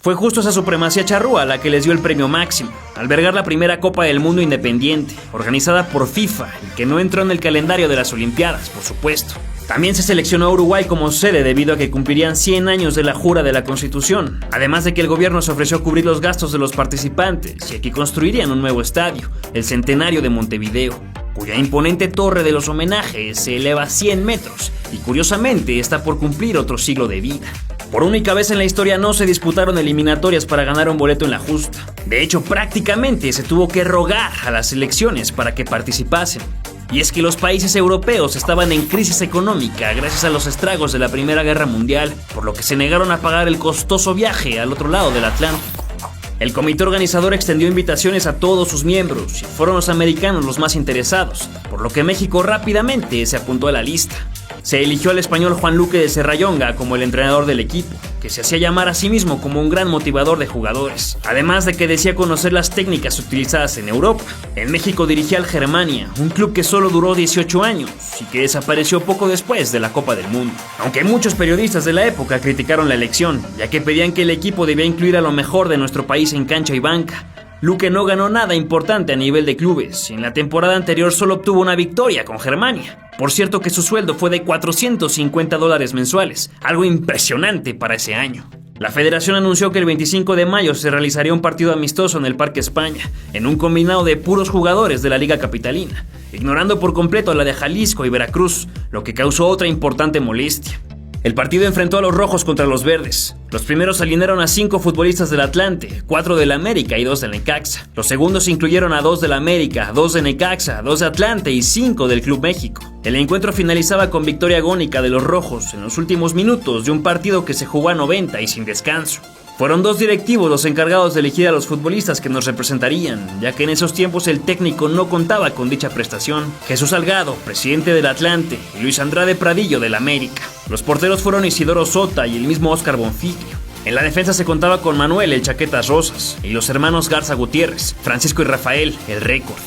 Fue justo esa supremacía charrúa la que les dio el premio máximo, albergar la primera Copa del Mundo independiente, organizada por FIFA y que no entró en el calendario de las Olimpiadas, por supuesto. También se seleccionó a Uruguay como sede debido a que cumplirían 100 años de la jura de la Constitución, además de que el gobierno se ofreció cubrir los gastos de los participantes y que construirían un nuevo estadio, el Centenario de Montevideo, cuya imponente torre de los homenajes se eleva a 100 metros y curiosamente está por cumplir otro siglo de vida. Por única vez en la historia no se disputaron eliminatorias para ganar un boleto en la justa. De hecho, prácticamente se tuvo que rogar a las selecciones para que participasen. Y es que los países europeos estaban en crisis económica gracias a los estragos de la Primera Guerra Mundial, por lo que se negaron a pagar el costoso viaje al otro lado del Atlántico. El comité organizador extendió invitaciones a todos sus miembros y fueron los americanos los más interesados, por lo que México rápidamente se apuntó a la lista. Se eligió al español Juan Luque de Serrallonga como el entrenador del equipo, que se hacía llamar a sí mismo como un gran motivador de jugadores, además de que decía conocer las técnicas utilizadas en Europa. En México dirigía al Germania, un club que solo duró 18 años y que desapareció poco después de la Copa del Mundo. Aunque muchos periodistas de la época criticaron la elección, ya que pedían que el equipo debía incluir a lo mejor de nuestro país en cancha y banca. Luque no ganó nada importante a nivel de clubes y en la temporada anterior solo obtuvo una victoria con Germania. Por cierto que su sueldo fue de $450 mensuales, algo impresionante para ese año. La federación anunció que el 25 de mayo se realizaría un partido amistoso en el Parque España, en un combinado de puros jugadores de la Liga Capitalina, ignorando por completo la de Jalisco y Veracruz, lo que causó otra importante molestia. El partido enfrentó a los rojos contra los verdes. Los primeros alinearon a 5 futbolistas del Atlante, 4 del América y 2 del Necaxa. Los segundos incluyeron a 2 del América, 2 de Necaxa, 2 de Atlante y 5 del Club México. El encuentro finalizaba con victoria agónica de los rojos en los últimos minutos de un partido que se jugó a 90 y sin descanso. Fueron 2 directivos los encargados de elegir a los futbolistas que nos representarían, ya que en esos tiempos el técnico no contaba con dicha prestación. Jesús Salgado, presidente del Atlante, y Luis Andrade Pradillo del América. Los porteros fueron Isidoro Sota y el mismo Óscar Bonfiglio. En la defensa se contaba con Manuel el Chaquetas Rosas y los hermanos Garza Gutiérrez, Francisco y Rafael el Récord.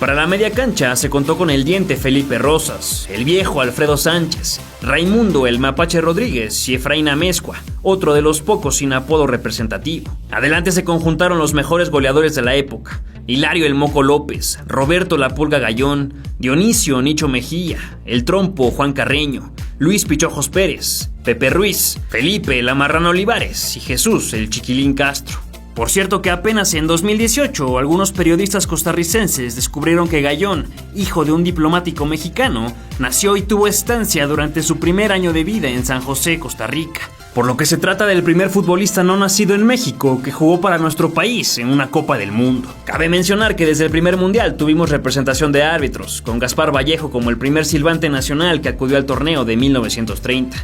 Para la media cancha se contó con el Diente Felipe Rosas, el Viejo Alfredo Sánchez, Raimundo el Mapache Rodríguez y Efraín Amezcua, otro de los pocos sin apodo representativo. Adelante se conjuntaron los mejores goleadores de la época: Hilario el Moco López, Roberto la Pulga Gallón, Dionisio Nicho Mejía, el Trompo Juan Carreño, Luis Pichojos Pérez, Pepe Ruiz, Felipe la Marrana Olivares y Jesús el Chiquilín Castro. Por cierto que apenas en 2018 algunos periodistas costarricenses descubrieron que Gallón, hijo de un diplomático mexicano, nació y tuvo estancia durante su primer año de vida en San José, Costa Rica. Por lo que se trata del primer futbolista no nacido en México que jugó para nuestro país en una Copa del Mundo. Cabe mencionar que desde el primer mundial tuvimos representación de árbitros, con Gaspar Vallejo como el primer silbante nacional que acudió al torneo de 1930.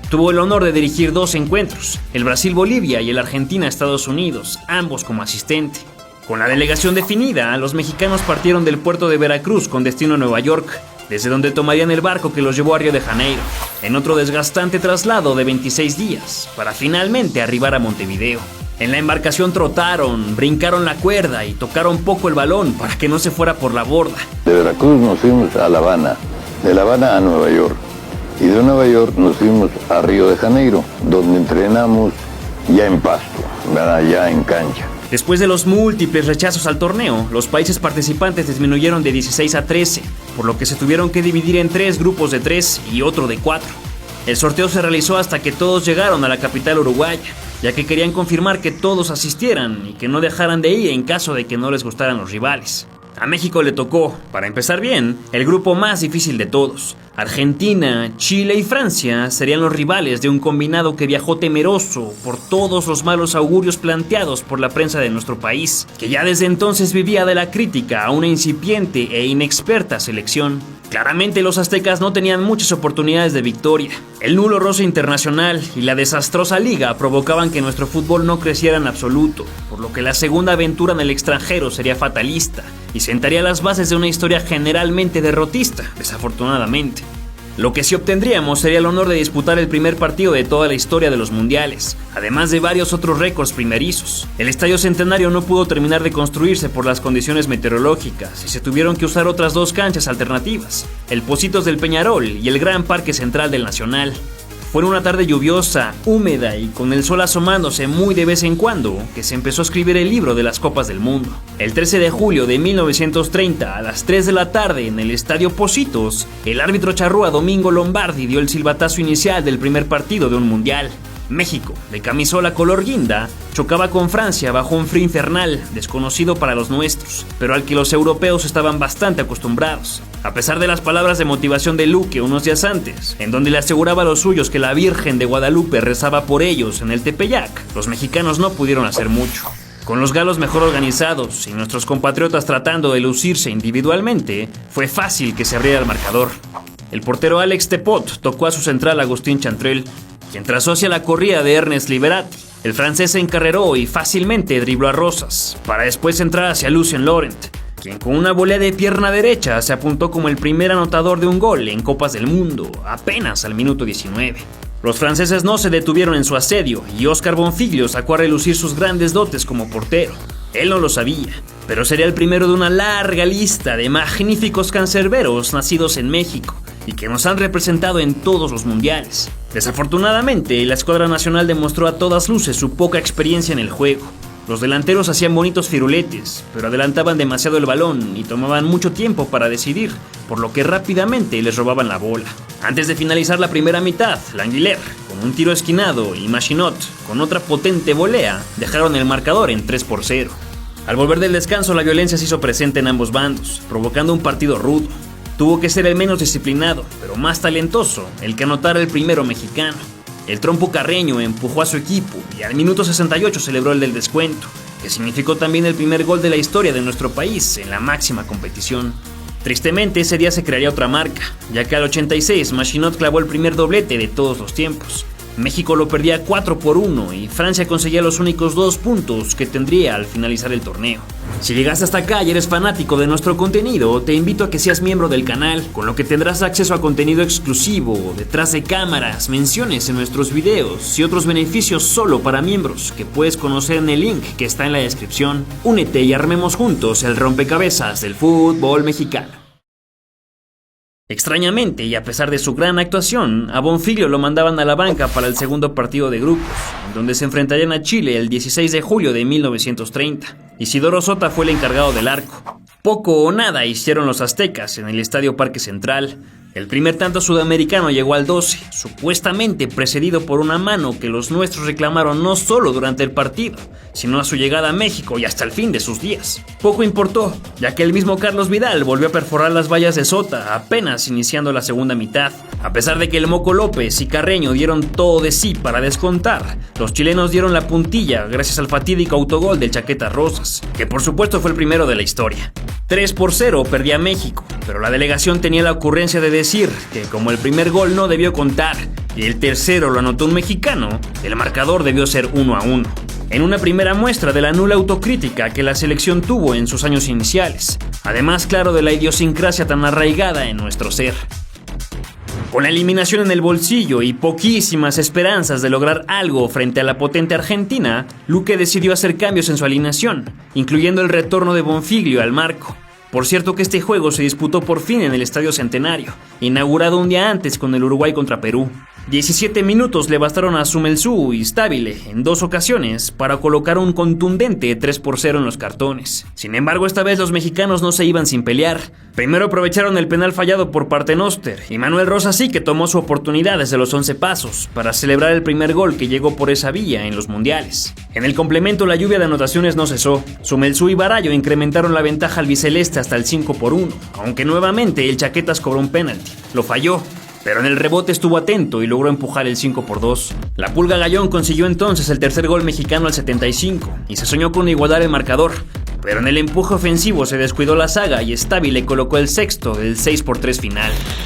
Tuvo el honor de dirigir 2 encuentros, el Brasil-Bolivia y el Argentina-Estados Unidos, ambos como asistente. Con la delegación definida, los mexicanos partieron del puerto de Veracruz con destino a Nueva York, desde donde tomarían el barco que los llevó a Río de Janeiro, en otro desgastante traslado de 26 días, para finalmente arribar a Montevideo. En la embarcación trotaron, brincaron la cuerda y tocaron poco el balón para que no se fuera por la borda. De Veracruz nos fuimos a La Habana, de La Habana a Nueva York. Y de Nueva York nos fuimos a Río de Janeiro, donde entrenamos ya en pasto, ya en cancha. Después de los múltiples rechazos al torneo, los países participantes disminuyeron de 16 a 13, por lo que se tuvieron que dividir en 3 grupos de 3 y otro de 4. El sorteo se realizó hasta que todos llegaron a la capital uruguaya, ya que querían confirmar que todos asistieran y que no dejaran de ir en caso de que no les gustaran los rivales. A México le tocó, para empezar bien, el grupo más difícil de todos. Argentina, Chile y Francia serían los rivales de un combinado que viajó temeroso por todos los malos augurios planteados por la prensa de nuestro país, que ya desde entonces vivía de la crítica a una incipiente e inexperta selección. Claramente los aztecas no tenían muchas oportunidades de victoria. El nulo roce internacional y la desastrosa liga provocaban que nuestro fútbol no creciera en absoluto, por lo que la segunda aventura en el extranjero sería fatalista y sentaría las bases de una historia generalmente derrotista, desafortunadamente. Lo que sí obtendríamos sería el honor de disputar el primer partido de toda la historia de los mundiales, además de varios otros récords primerizos. El Estadio Centenario no pudo terminar de construirse por las condiciones meteorológicas y se tuvieron que usar otras 2 canchas alternativas, el Pocitos del Peñarol y el Gran Parque Central del Nacional. Fue en una tarde lluviosa, húmeda y con el sol asomándose muy de vez en cuando que se empezó a escribir el libro de las Copas del Mundo. El 13 de julio de 1930, a las 3 de la tarde en el Estadio Pocitos, el árbitro charrúa Domingo Lombardi dio el silbatazo inicial del primer partido de un mundial. México, de camisola color guinda, chocaba con Francia bajo un frío infernal, desconocido para los nuestros, pero al que los europeos estaban bastante acostumbrados. A pesar de las palabras de motivación de Luque unos días antes, en donde le aseguraba a los suyos que la Virgen de Guadalupe rezaba por ellos en el Tepeyac, los mexicanos no pudieron hacer mucho. Con los galos mejor organizados y nuestros compatriotas tratando de lucirse individualmente, fue fácil que se abriera el marcador. El portero Alex Tepot tocó a su central Agustín Chantrell, quien trazó hacia la corrida de Ernest Liberati. El francés se encarreró y fácilmente dribló a Rosas, para después entrar hacia Lucien Laurent, quien con una volea de pierna derecha se apuntó como el primer anotador de un gol en Copas del Mundo, apenas al minuto 19. Los franceses no se detuvieron en su asedio y Óscar Bonfiglio sacó a relucir sus grandes dotes como portero. Él no lo sabía, pero sería el primero de una larga lista de magníficos cancerberos nacidos en México y que nos han representado en todos los mundiales. Desafortunadamente, la escuadra nacional demostró a todas luces su poca experiencia en el juego. Los delanteros hacían bonitos firuletes, pero adelantaban demasiado el balón y tomaban mucho tiempo para decidir, por lo que rápidamente les robaban la bola. Antes de finalizar la primera mitad, Languiller, con un tiro esquinado, y Machinot, con otra potente volea, dejaron el marcador en 3-0. Al volver del descanso, la violencia se hizo presente en ambos bandos, provocando un partido rudo. Tuvo que ser el menos disciplinado, pero más talentoso, el que anotara el primero mexicano. El trompo carreño empujó a su equipo y al minuto 68 celebró el del descuento, que significó también el primer gol de la historia de nuestro país en la máxima competición. Tristemente, ese día se crearía otra marca, ya que al 86 Machinot clavó el primer doblete de todos los tiempos. México lo perdía 4-1 y Francia conseguía los únicos 2 puntos que tendría al finalizar el torneo. Si llegaste hasta acá y eres fanático de nuestro contenido, te invito a que seas miembro del canal, con lo que tendrás acceso a contenido exclusivo, detrás de cámaras, menciones en nuestros videos y otros beneficios solo para miembros que puedes conocer en el link que está en la descripción. Únete y armemos juntos el rompecabezas del fútbol mexicano. Extrañamente, y a pesar de su gran actuación, a Bonfiglio lo mandaban a la banca para el segundo partido de grupos, en donde se enfrentarían a Chile el 16 de julio de 1930. Isidoro Sota fue el encargado del arco. Poco o nada hicieron los aztecas en el Estadio Parque Central. El primer tanto sudamericano llegó al 12, supuestamente precedido por una mano que los nuestros reclamaron no solo durante el partido, sino a su llegada a México y hasta el fin de sus días. Poco importó, ya que el mismo Carlos Vidal volvió a perforar las vallas de Sota apenas iniciando la segunda mitad. A pesar de que el Moco López y Carreño dieron todo de sí para descontar, los chilenos dieron la puntilla gracias al fatídico autogol del Chaqueta Rosas, que por supuesto fue el primero de la historia. 3-0 perdía México, pero la delegación tenía la ocurrencia de decir que como el primer gol no debió contar y el tercero lo anotó un mexicano, el marcador debió ser 1-1. En una primera muestra de la nula autocrítica que la selección tuvo en sus años iniciales, además claro de la idiosincrasia tan arraigada en nuestro ser. Con la eliminación en el bolsillo y poquísimas esperanzas de lograr algo frente a la potente Argentina, Luque decidió hacer cambios en su alineación, incluyendo el retorno de Bonfiglio al marco. Por cierto que este juego se disputó por fin en el Estadio Centenario, inaugurado un día antes con el Uruguay contra Perú. 17 minutos le bastaron a Sumelsú y Stabile en 2 ocasiones para colocar un contundente 3-0 en los cartones. Sin embargo, esta vez los mexicanos no se iban sin pelear. Primero aprovecharon el penal fallado por Paternoster y Manuel Rosas sí que tomó su oportunidad desde los 11 pasos para celebrar el primer gol que llegó por esa vía en los mundiales. En el complemento, la lluvia de anotaciones no cesó. Sumelsú y Barallo incrementaron la ventaja albiceleste hasta el 5-1, aunque nuevamente el Chaquetas cobró un penalti. Lo falló, pero en el rebote estuvo atento y logró empujar el 5-2. La Pulga Gallón consiguió entonces el tercer gol mexicano al 75 y se soñó con igualar el marcador, pero en el empuje ofensivo se descuidó la saga y Stabile colocó el sexto del 6-3 final.